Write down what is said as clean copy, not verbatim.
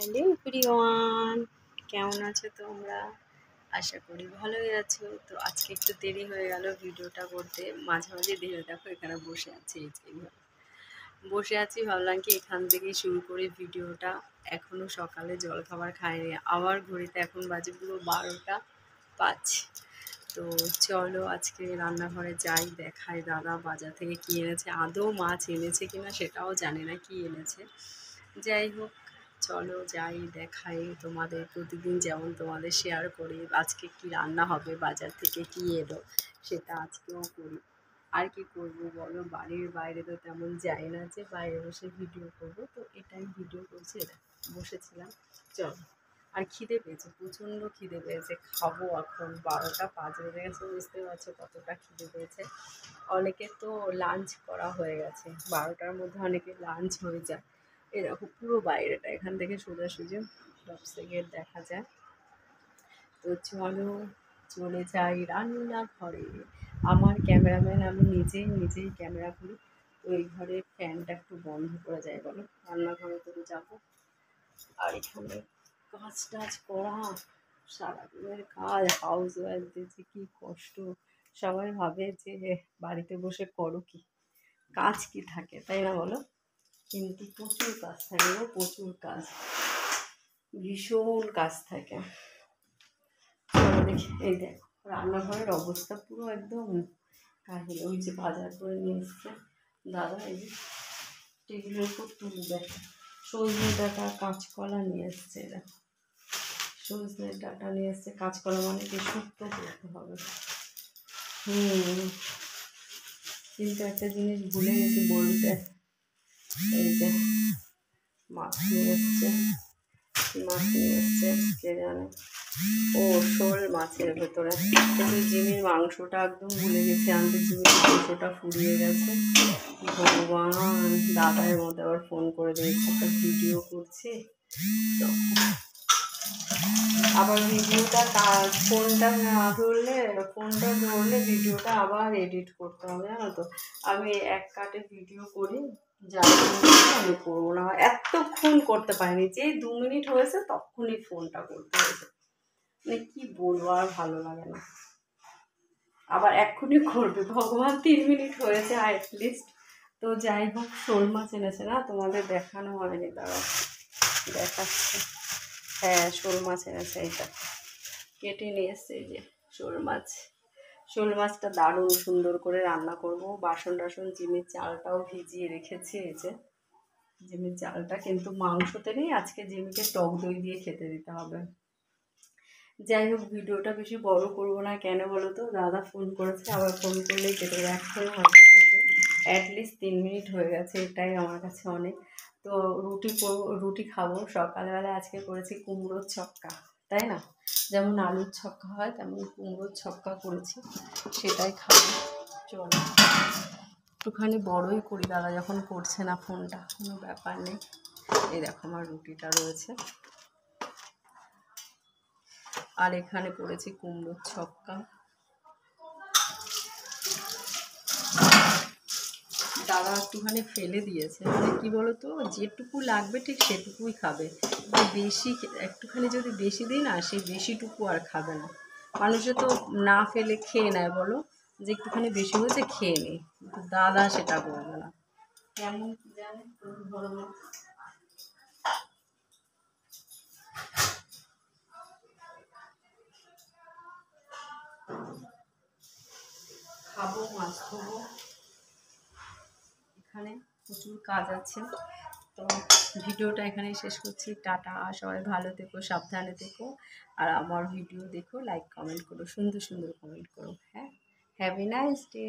Hello everyone, কেমন আছো তোমরা? আশা করি ভালোই আছো। তো আজকে একটু দেরি হয়ে গেল ভিডিওটা করতে। মাঝে মাঝে দেরি, দেখো এখানে বসে আছি, এই যে এইভাবে বসে আছি। ভাবলাম কি এখান থেকেই শুরু করি ভিডিওটা। এখনও সকালে জলখাবার খাইনি, আবার ঘড়িতে এখন বাজে পুরো 12টা 5। তো চলো আজকে রান্নাঘরে যাই, দেখাই দাদা বাজার থেকে কী এনেছে। আদৌ মাছ এনেছে কিনা সেটাও জানি না কি এনেছে। যাই হোক, চলো যাই, দেখাই তোমাদের। প্রতিদিন যেমন তোমাদের শেয়ার করি আজকে কি রান্না হবে, বাজার থেকে কি এলো, সেটা আজকেও করি। আর কি করবো বলো, বাড়ির বাইরে তো তেমন যাই না যে বাইরে বসে ভিডিও করবো। তো এটাই ভিডিও করছি, বসেছিলাম। চলো। আর খিদে পেয়েছে, প্রচণ্ড খিদে পেয়েছে, খাবো এখন। 12টা 5 বেজে গেছে, বুঝতে পারছো কতটা খিদে পেয়েছে। অনেকের তো লাঞ্চ করা হয়ে গেছে, 12টার মধ্যে অনেকের লাঞ্চ হয়ে যায়। এরকম পুরো বাইরেটা এখান থেকে সোজাসুজি ব্যবসা গেট দেখা যায়। তো চলো চলে যাই রান্নাঘরে। আমার ক্যামেরাম্যান, আমি নিজেই ক্যামেরা করি। তো এই ঘরের ফ্যানটা একটু বন্ধ করে যায়, বলো রান্নাঘরে করে যাবো। আর এখানে কাজ টাজ করা, সারাদিনের কাজ, হাউস ওয়াইফদের যে কী কষ্ট। সবাই ভাবে যে বাড়িতে বসে করো কি, কাজ কি থাকে, তাই না বলো? কিন্তু প্রচুর কাজ থাকে গো, প্রচুর কাজ, ভীষণ কাজ থাকে। দেখি, এই দেখো রান্নাঘরের অবস্থা পুরো একদম কাহিল। ওই যে বাজার করে নিয়ে এসছে দাদা, এই যে টেবিলের উপর তুলবে। সজনে ডাঁটা কাঁচকলা নিয়ে এসছে, দেখো সজনে ডাঁটা নিয়ে এসছে। কাঁচকলা মানে কি শুক্তো করতে হবে। কিন্তু একটা জিনিস ভুলে গেছি বলতে, এই যে মাছ নিয়ে এসছে, কে জানে। ও শোল মাছের ভেতরে। কিন্তু জিমির মাংসটা একদম ভুলে গেছি আনতে, জিমির মাংসটা ফুরিয়ে গেছে। ভগবান, দাদার মধ্যে আবার ফোন করে দিয়েছে, একটা ভিডিও করছি তো আবার ভিডিওটা ফোনটা ধরলে ভিডিওটা আবার এডিট করতে হবে, জানো তো। আমি এক কাটে ভিডিও করি, যার আমি করবো না, এতক্ষণ করতে পারিনি। যেই 2 মিনিট হয়েছে তখনই ফোনটা করতে হয়েছে। মানে কি বলবো, আর ভালো লাগে না। আবার এক্ষুনি করবে, ভগবান 3 মিনিট হয়েছে অ্যাটলিস্ট। তো যাই হোক, শোল মাছ এনেছে না, তোমাদের দেখানো হয়নি, দাঁড়াও দেখাচ্ছে। হ্যাঁ, শোল মাছ এনেছে, এইটা কেটে নিয়ে এসছে। এই যে শোল মাছ, শোল মাছটা দারুণ সুন্দর করে রান্না করব। বাসন টাসন, জিমির চালটাও ভিজিয়ে রেখেছি। এই যে জিমির চালটা, কিন্তু মাংসতে নেই আজকে, জিমিকে টক দই দিয়ে খেতে দিতে হবে। যাই হোক, ভিডিওটা বেশি বড় করব না, কেন বলো তো, দাদা ফোন করেছে, আবার ফোন করলেই কেটে দেবে, এখন হয়তো করবে। অ্যাটলিস্ট 3 মিনিট হয়ে গেছে, এটাই আমার কাছে অনেক। তো রুটি খাবো সকালবেলা। আজকে করেছি কুমড়োর ছক্কা, তাই না? যেমন আলুর ছক্কা হয় তেমন কুমড়োর ছক্কা করেছি, সেটাই খাবো। চলো একটুখানি বড়ই করি, দাদা যখন করছে না ফোনটা, কোনো ব্যাপার নেই। এই দেখো আমার রুটিটা রয়েছে, আর এখানে করেছি কুমড়োর ছক্কা। দাদা একটুখানি ফেলে দিয়েছে, মানে কী বলো তো, যেটুকু লাগবে ঠিক সেটুকুই খাবে। বেশি একটুখানি যদি বেশি দিই না, সেই বেশিটুকু আর খাবে না। মানুষে তো না ফেলে খেয়ে নেয়, বলো যে একটুখানি বেশি হয়েছে খেয়ে নিই, কিন্তু দাদা সেটা করবে না। কেমন জানে বড় মা। খাবো, মাছ ধোবো, এখানে প্রচুর কাজ আছে। তো ভিডিওটা এখানেই শেষ করছি, টাটা। সবাই ভালো থেকো, সাবধানে থেকো, আর আমার ভিডিও দেখো, লাইক কমেন্ট করো, সুন্দর সুন্দর কমেন্ট করো। হ্যাঁ, হ্যাভ এ নাইস ডে।